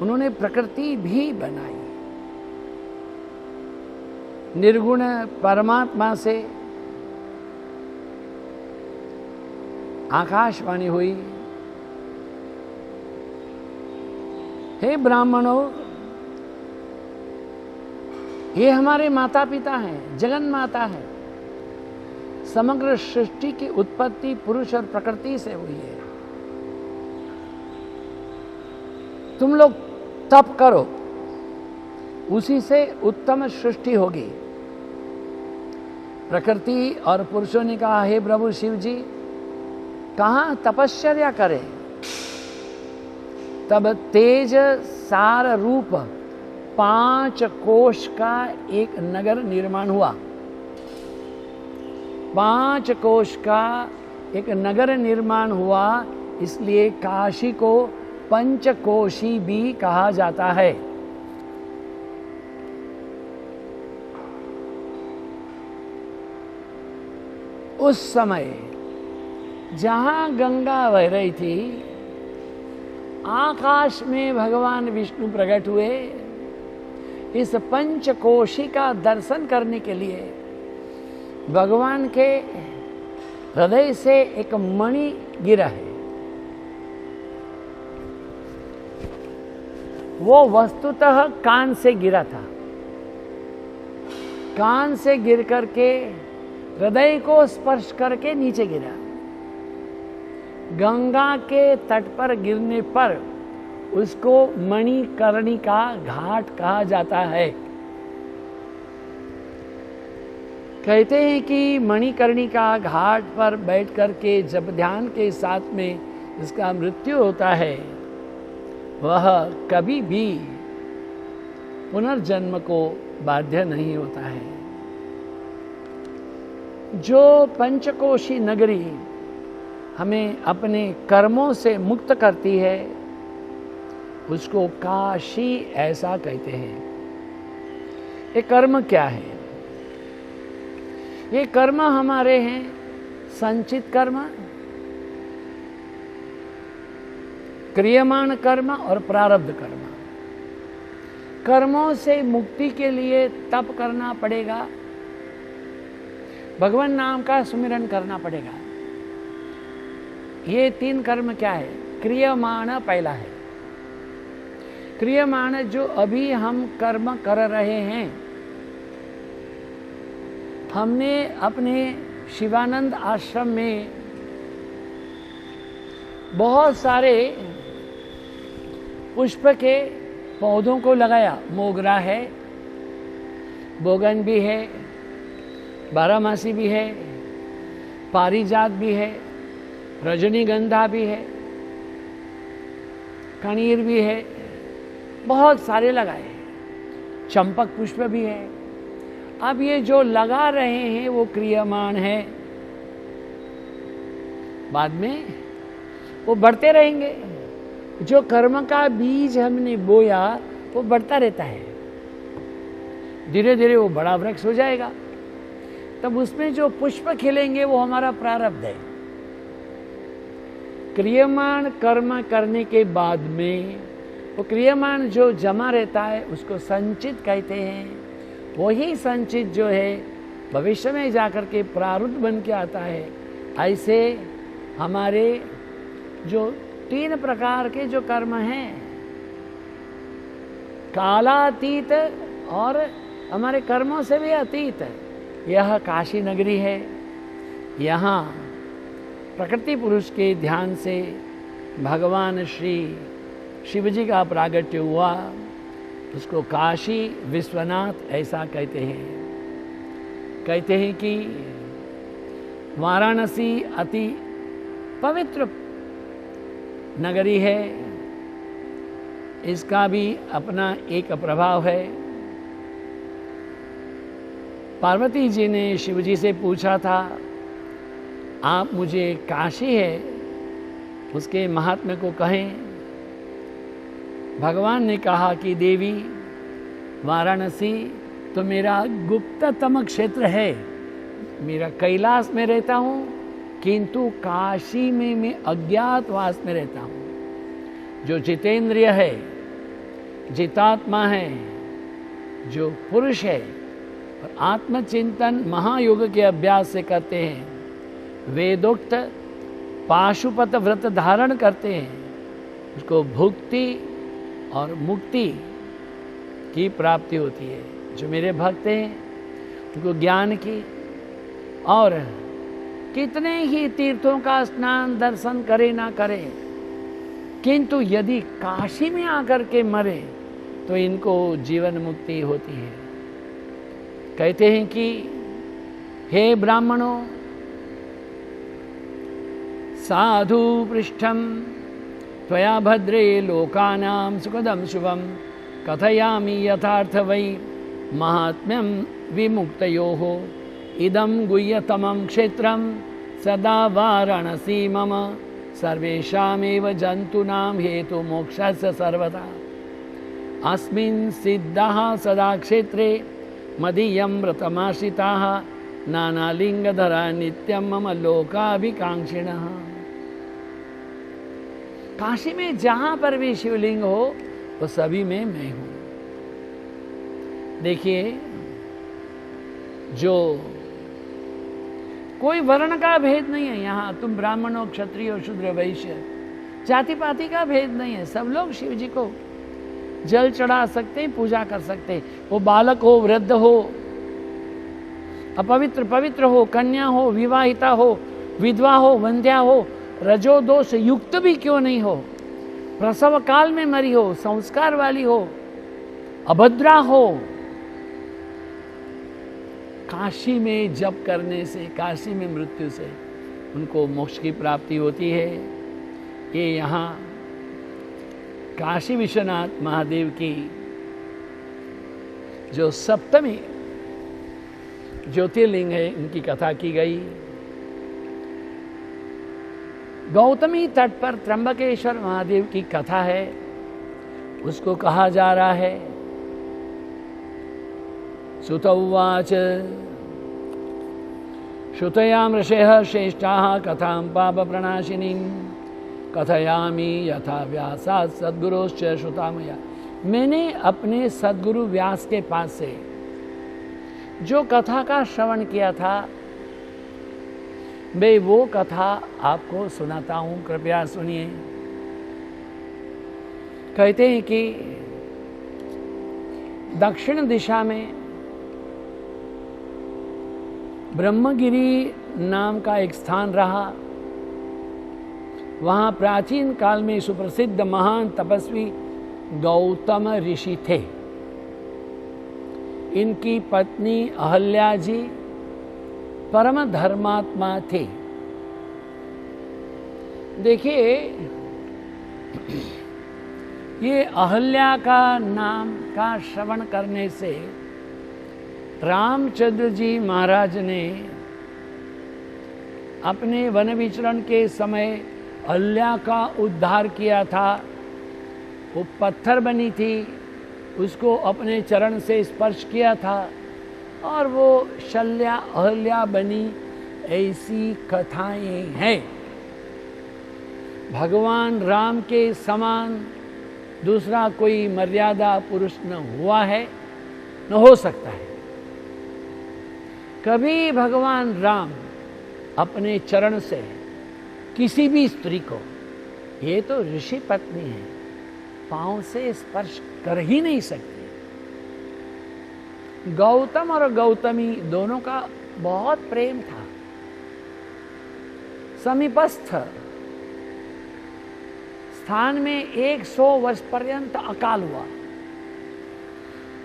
उन्होंने प्रकृति भी बनाई। निर्गुण परमात्मा से आकाशवाणी हुई, हे ब्राह्मणों, ये हमारे माता पिता हैं, जगन माता है। समग्र सृष्टि की उत्पत्ति पुरुष और प्रकृति से हुई है। तुम लोग तप करो, उसी से उत्तम सृष्टि होगी। प्रकृति और पुरुषों ने कहा, हे प्रभु शिव जी, कहाँ तपश्चर्या करें? तब तेज सार रूप 5 कोश का एक नगर निर्माण हुआ। 5 कोश का एक नगर निर्माण हुआ, इसलिए काशी को पंचकोशी भी कहा जाता है। उस समय जहां गंगा बह रही थी, आकाश में भगवान विष्णु प्रकट हुए। इस पंचकोशी का दर्शन करने के लिए भगवान के हृदय से एक मणि गिरा है। वो वस्तुतः कान से गिरा था। कान से गिर करके हृदय को स्पर्श करके नीचे गिरा। गंगा के तट पर गिरने पर उसको मणिकर्णिका घाट कहा जाता है। कहते हैं कि मणिकर्णिका घाट पर बैठ करके जब ध्यान के साथ में इसका मृत्यु होता है, वह कभी भी पुनर्जन्म को बाध्य नहीं होता है। जो पंचकोशी नगरी हमें अपने कर्मों से मुक्त करती है, उसको काशी ऐसा कहते हैं। ये कर्म क्या है? ये कर्म हमारे हैं संचित कर्म, क्रियमाण कर्म और प्रारब्ध कर्म। कर्मों से मुक्ति के लिए तप करना पड़ेगा, भगवान नाम का सुमिरन करना पड़ेगा। ये 3 कर्म क्या है? क्रियमाण पहला है। क्रियमाण जो अभी हम कर्म कर रहे हैं, हमने अपने शिवानंद आश्रम में बहुत सारे पुष्प के पौधों को लगाया। मोगरा है, बोगन भी है, बारहमासी भी है, पारिजात भी है, रजनीगंधा भी है, कनीर भी है, बहुत सारे लगाए। चंपक पुष्प भी है। अब ये जो लगा रहे हैं वो क्रियमाण है, बाद में वो बढ़ते रहेंगे। जो कर्म का बीज हमने बोया वो बढ़ता रहता है, धीरे धीरे वो बड़ा वृक्ष हो जाएगा। तब उसमें जो पुष्प खिलेंगे वो हमारा प्रारब्ध है। क्रियमाण कर्म करने के बाद में वो क्रियमाण जो जमा रहता है उसको संचित कहते हैं। वही संचित जो है भविष्य में जाकर के प्रारुद्ध बन के आता है। ऐसे हमारे जो 3 प्रकार के जो कर्म हैं, कालातीत और हमारे कर्मों से भी अतीत, यह काशी नगरी है। यहाँ प्रकृति पुरुष के ध्यान से भगवान श्री शिव जी का प्रागट्य हुआ। उसको काशी विश्वनाथ ऐसा कहते हैं। कहते हैं कि वाराणसी अति पवित्र नगरी है। इसका भी अपना एक प्रभाव है। पार्वती जी ने शिव जी से पूछा था, आप मुझे काशी है उसके महात्म्य को कहें। भगवान ने कहा कि देवी, वाराणसी तो मेरा गुप्ततम क्षेत्र है। मेरा कैलाश में रहता हूँ, किंतु काशी में मैं अज्ञातवास में रहता हूँ। जो जितेंद्रिय है जितात्मा है, जो पुरुष है और आत्मचिंतन महायोग के अभ्यास से करते हैं, वेदोक्त पाशुपत व्रत धारण करते हैं, उसको भुक्ति और मुक्ति की प्राप्ति होती है। जो मेरे भक्त हैं उनको ज्ञान की, और कितने ही तीर्थों का स्नान दर्शन करे ना करे, किंतु यदि काशी में आकर के मरे तो इनको जीवन मुक्ति होती है। कहते हैं कि हे ब्राह्मणों, साधु पृष्ठम त्वया भद्रे लोकानां सुखदं शुभं कथयामि यथार्थ वै महात्म्यं विमुक्तयोः इदं गुह्यतमं क्षेत्रं सदा वाराणसी मम सर्वेषामेव जन्तूनां हेतु मोक्षस्य सर्वदा अस्मिन् सिद्धाः सदा क्षेत्रे मदीयं व्रतमाश्रिताः नानालिङ्गधरा नित्यं मम लोकाभिकाङ्क्षिणः। काशी में जहां पर भी शिवलिंग हो वो सभी में मैं हूं। देखिए, जो कोई वर्ण का भेद नहीं है यहाँ, तुम ब्राह्मण हो, क्षत्रिय हो, शूद्र, वैश्य, जाति पाति का भेद नहीं है। सब लोग शिव जी को जल चढ़ा सकते हैं, पूजा कर सकते हैं। वो बालक हो, वृद्ध हो, अपवित्र पवित्र हो, कन्या हो, विवाहिता हो, विधवा हो, वंध्या हो, रजो दोष युक्त भी क्यों नहीं हो, प्रसव काल में मरी हो, संस्कार वाली हो, अभद्रा हो, काशी में जप करने से, काशी में मृत्यु से उनको मोक्ष की प्राप्ति होती है। ये यहाँ काशी विश्वनाथ महादेव की जो सप्तमी ज्योतिर्लिंग है, उनकी कथा की गई। गौतमी तट पर त्र्यंबकेश्वर महादेव की कथा है, उसको कहा जा रहा है। सुत उवाच श्रुतयाम ऋषयः श्रेष्ठाः कथां पापप्रणाशिनीं कथयामि यथा व्यासात् सद्गुरोश्च श्रुता मया। मैंने अपने सद्गुरु व्यास के पास से जो कथा का श्रवण किया था, मैं वो कथा आपको सुनाता हूं, कृपया सुनिए। कहते हैं कि दक्षिण दिशा में ब्रह्मगिरी नाम का एक स्थान रहा। वहां प्राचीन काल में सुप्रसिद्ध महान तपस्वी गौतम ऋषि थे। इनकी पत्नी अहल्या जी परम धर्मात्मा थे। देखिए, ये अहल्या का नाम का श्रवण करने से रामचंद्र जी महाराज ने अपने वन विचरण के समय अहल्या का उद्धार किया था। वो पत्थर बनी थी, उसको अपने चरण से स्पर्श किया था और वो शल्या अहल्या बनी, ऐसी कथाएं हैं। भगवान राम के समान दूसरा कोई मर्यादा पुरुष न हुआ है, न हो सकता है। कभी भगवान राम अपने चरण से किसी भी स्त्री को, ये तो ऋषि पत्नी है, पांव से स्पर्श कर ही नहीं सकती। गौतम और गौतमी दोनों का बहुत प्रेम था। समीपस्थ स्थान में 100 वर्ष पर्यंत अकाल हुआ,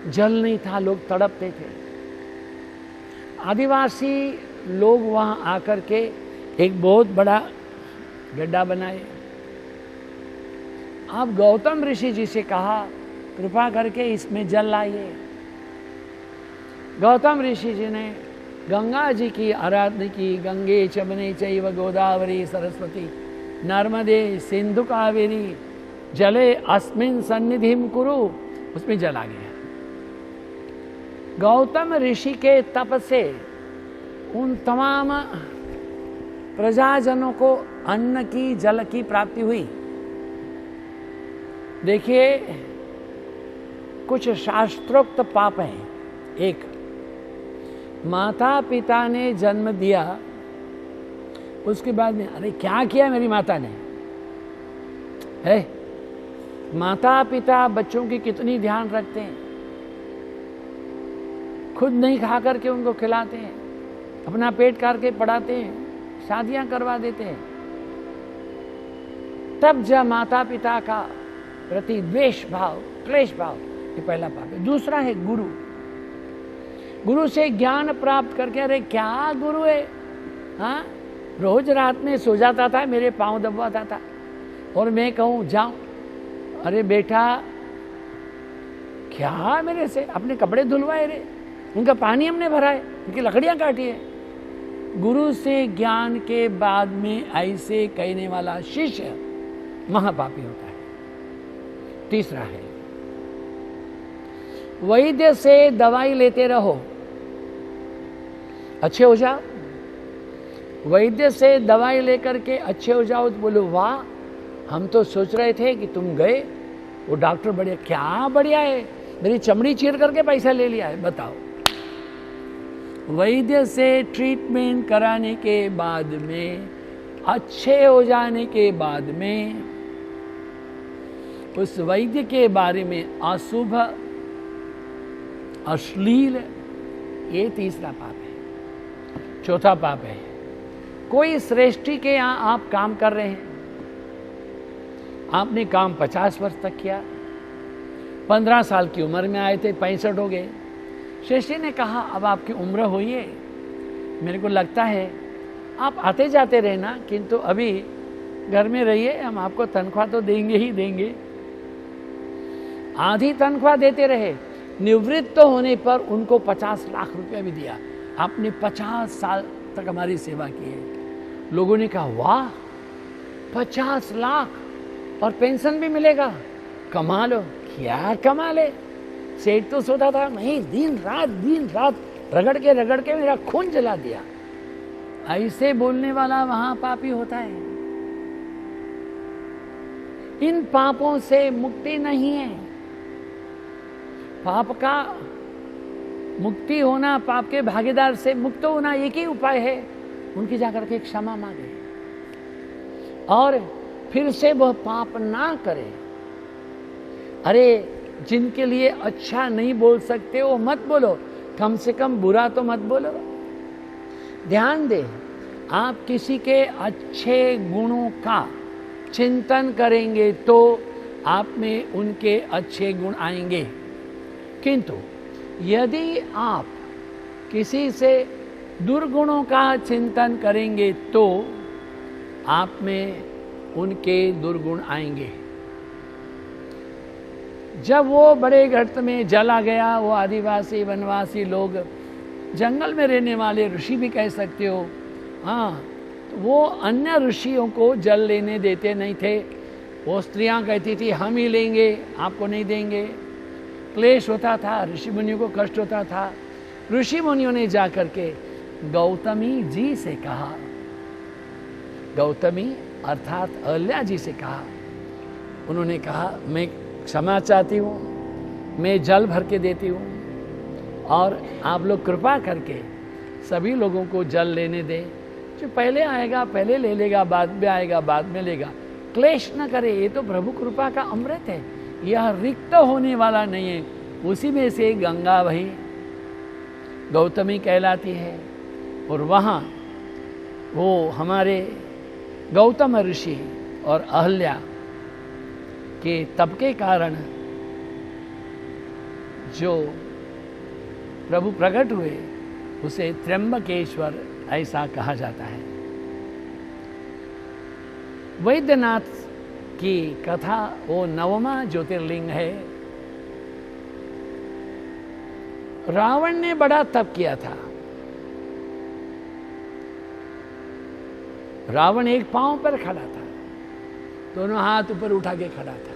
जल नहीं था, लोग तड़पते थे। आदिवासी लोग वहां आकर के एक बहुत बड़ा गड्ढा बनाए। आप गौतम ऋषि जी से कहा, कृपा करके इसमें जल लाइए। गौतम ऋषि जी ने गंगा जी की आराधना की। गंगे चमने चैव गोदावरी सरस्वती नर्मदे सिंधु कावेरी जले अस्मिन् सन्निधिं कुरु, उसमें जल आ गया। गौतम ऋषि के तप से उन तमाम प्रजाजनों को अन्न की, जल की प्राप्ति हुई। देखिए, कुछ शास्त्रोक्त पाप हैं। एक, माता पिता ने जन्म दिया, उसके बाद में अरे क्या किया मेरी माता ने, है? माता पिता बच्चों की कितनी ध्यान रखते हैं, खुद नहीं खा करके उनको खिलाते हैं, अपना पेट करके पढ़ाते हैं, शादियां करवा देते हैं। तब जब माता पिता का प्रति द्वेष भाव, क्लेश भाव, ये पहला पाप है। दूसरा है गुरु। गुरु से ज्ञान प्राप्त करके, अरे क्या गुरु है, हाँ, रोज रात में सो जाता था, मेरे पांव दबाता था और मैं कहूं जाऊं, अरे बेटा क्या मेरे से, अपने कपड़े धुलवाए रे, उनका पानी हमने भरा है, उनकी लकड़ियां काटी है। गुरु से ज्ञान के बाद में ऐसे कहने वाला शिष्य महापापी होता है। तीसरा है, वैद्य से दवाई लेते रहो, अच्छे हो जाओ। वैद्य से दवाई लेकर के अच्छे हो जाओ तो बोलो वाह, हम तो सोच रहे थे कि तुम गए, वो डॉक्टर बढ़िया, क्या बढ़िया है, मेरी चमड़ी चीर करके पैसा ले लिया है, बताओ। वैद्य से ट्रीटमेंट कराने के बाद में, अच्छे हो जाने के बाद में, उस वैद्य के बारे में अशुभ, अश्लील, ये तीसरा पाप है। चौथा पाप है, कोई श्रेष्ठी के यहां आप काम कर रहे हैं, आपने काम 50 वर्ष तक किया, 15 साल की उम्र में आए थे, 65 हो गए। श्रेष्ठी ने कहा अब आपकी उम्र हुई है, मेरे को लगता है आप आते जाते रहना, किंतु अभी घर में रहिए, हम आपको तनख्वाह तो देंगे ही देंगे। आधी तनख्वाह देते रहे, निवृत्त होने पर उनको 50 लाख रुपया भी दिया। आपने 50 साल तक हमारी सेवा की है। लोगों ने कहा वाह, 50 लाख और पेंशन भी मिलेगा, कमाल हो। क्या कमाल है, सेठ तो सोता था नहीं, दिन रात रगड़ के मेरा खून जला दिया। ऐसे बोलने वाला वहां पापी होता है। इन पापों से मुक्ति नहीं है। पाप का मुक्ति होना, पाप के भागीदार से मुक्त होना एक ही उपाय है, उनकी जाकर के क्षमा मांगे और फिर से वह पाप ना करे। अरे जिनके लिए अच्छा नहीं बोल सकते वो मत बोलो, कम से कम बुरा तो मत बोलो। ध्यान दे, आप किसी के अच्छे गुणों का चिंतन करेंगे तो आप में उनके अच्छे गुण आएंगे, किंतु यदि आप किसी से दुर्गुणों का चिंतन करेंगे तो आप में उनके दुर्गुण आएंगे। जब वो बड़े गर्त में जला गया, वो आदिवासी वनवासी लोग, जंगल में रहने वाले ऋषि भी कह सकते हो, हाँ, तो वो अन्य ऋषियों को जल लेने देते नहीं थे। वो स्त्रियां कहती थी हम ही लेंगे, आपको नहीं देंगे। क्लेश होता था, ऋषि मुनियों को कष्ट होता था। ऋषि मुनियों ने जाकर के गौतमी जी से कहा, गौतमी अर्थात अहल्या जी से कहा, उन्होंने कहा मैं क्षमा चाहती हूँ, मैं जल भर के देती हूँ और आप लोग कृपा करके सभी लोगों को जल लेने दें। जो पहले आएगा पहले ले लेगा, बाद में आएगा बाद में लेगा, क्लेश न करे। ये तो प्रभु कृपा का अमृत है, यह रिक्त होने वाला नहीं है। उसी में से गंगा वही गौतमी कहलाती है। और वहाँ वो हमारे गौतम ऋषि और अहल्या के तप के कारण जो प्रभु प्रकट हुए उसे त्र्यंबकेश्वर ऐसा कहा जाता है। वैद्यनाथ की कथा वो 9वां ज्योतिर्लिंग है। रावण ने बड़ा तप किया था। रावण एक पांव पर खड़ा था, दोनों हाथ ऊपर उठा के खड़ा था।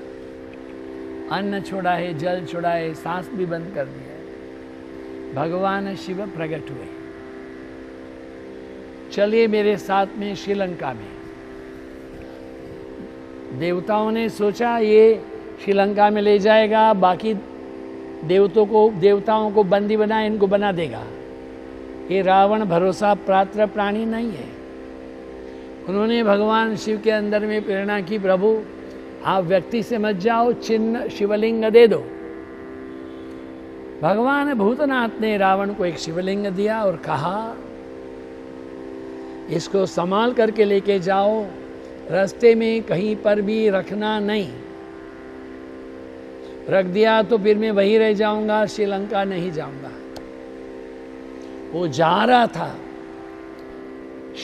अन्न छोड़ा है, जल छोड़ा है, सांस भी बंद कर दिया है। भगवान शिव प्रकट हुए, चलिए मेरे साथ में श्रीलंका में। देवताओं ने सोचा ये श्रीलंका में ले जाएगा, बाकी देवताओं को बंदी बना इनको बना देगा। ये रावण भरोसा पात्र प्राणी नहीं है। उन्होंने भगवान शिव के अंदर में प्रेरणा की, प्रभु आप व्यक्ति से मत जाओ, चिन्ह शिवलिंग दे दो। भगवान भूतनाथ ने रावण को एक शिवलिंग दिया और कहा इसको संभाल करके लेके जाओ, रास्ते में कहीं पर भी रखना नहीं। रख दिया तो फिर मैं वहीं रह जाऊंगा, श्रीलंका नहीं जाऊंगा। वो जा रहा था,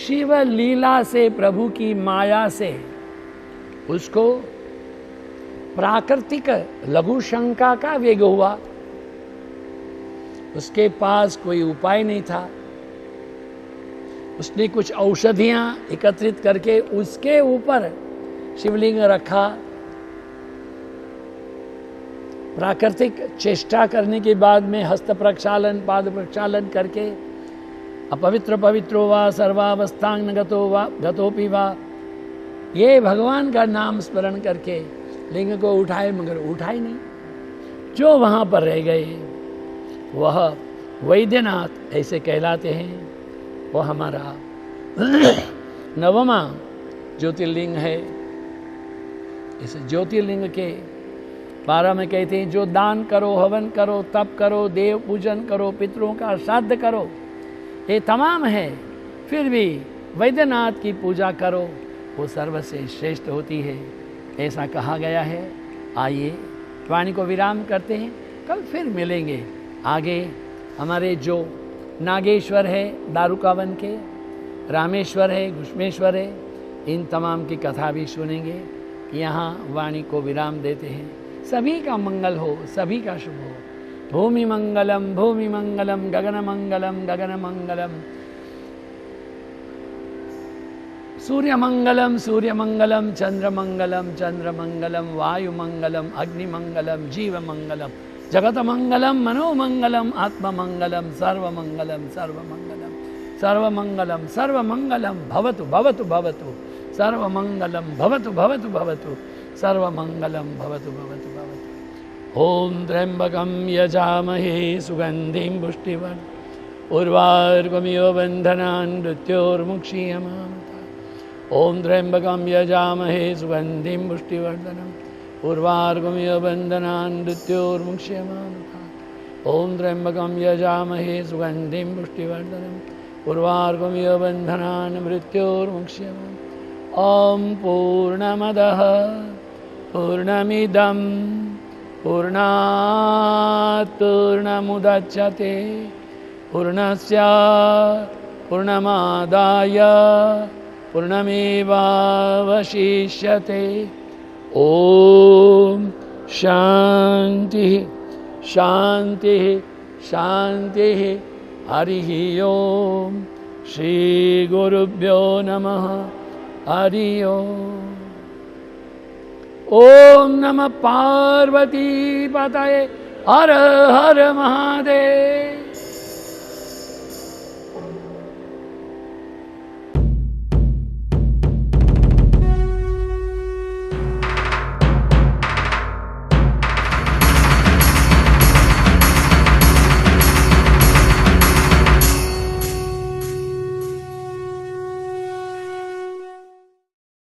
शिव लीला से, प्रभु की माया से उसको प्राकृतिक लघु शंका का वेग हुआ। उसके पास कोई उपाय नहीं था। उसने कुछ औषधियां एकत्रित करके उसके ऊपर शिवलिंग रखा। प्राकृतिक चेष्टा करने के बाद में हस्त प्रक्षालन, पाद प्रक्षालन करके अपवित्र पवित्रो वा सर्वावस्थांग गतोपि वा, ये भगवान का नाम स्मरण करके लिंग को उठाए, मगर उठाए नहीं। जो वहां पर रह गए वह वैद्यनाथ ऐसे कहलाते हैं। वो हमारा नवमा ज्योतिर्लिंग है। इस ज्योतिर्लिंग के बारे में कहते हैं, जो दान करो, हवन करो, तप करो, देव पूजन करो, पितरों का श्राद्ध करो, ये तमाम है, फिर भी वैद्यनाथ की पूजा करो, वो सर्वसे श्रेष्ठ होती है, ऐसा कहा गया है। आइए वाणी को विराम करते हैं, कल फिर मिलेंगे। आगे हमारे जो नागेश्वर है दारुकावन के, रामेश्वर है, घुष्मेश्वर है, इन तमाम की कथा भी सुनेंगे। यहाँ वाणी को विराम देते हैं। सभी का मंगल हो, सभी का शुभ हो। भूमि मंगलम गगन मंगलम, सूर्य मंगलम, चंद्र मंगलम, वायु मंगलम, अग्नि मंगलम, जीव मंगलम, जगत मंगलम, मनोमंगलम, आत्म मंगलम, सर्व मंगलम भवतु भवतु भवतु, सर्व मंगलम भवतु भवतु भवतु, सर्व मंगलम भवतु भवतु भवतु। ओम त्र्यंबकं यजामहे सुगंधिं पुष्टिवर्धनम्, उर्वारुकमिव बन्धनान् मृत्योर्मुक्षीयमामृतात्। ओम त्र्यंबकं यजामहे सुगंधिं पुष्टिवर्धनम्, उर्वारुकमिव बन्धनान् मृत्योर्मुक्षीयमामृतात्। ओम त्र्यंबकं यजामहे सुगंधिं पुष्टिवर्धनम्, उर्वारुकमिव बन्धनान् मृत्योर्मुक्षीयमामृतात्। ओम पूर्णमदः पूर्णमिदं पूर्णात् पूर्णमुदच्यते, पूर्णस्य पूर्णमादाय पूर्णमेवावशिष्यते। ओम शांति शांति शांति। हरिः ओम। श्री गुरुभ्यो नमः। हरि ओम। ओम नमः पार्वती पतये। हर हर महा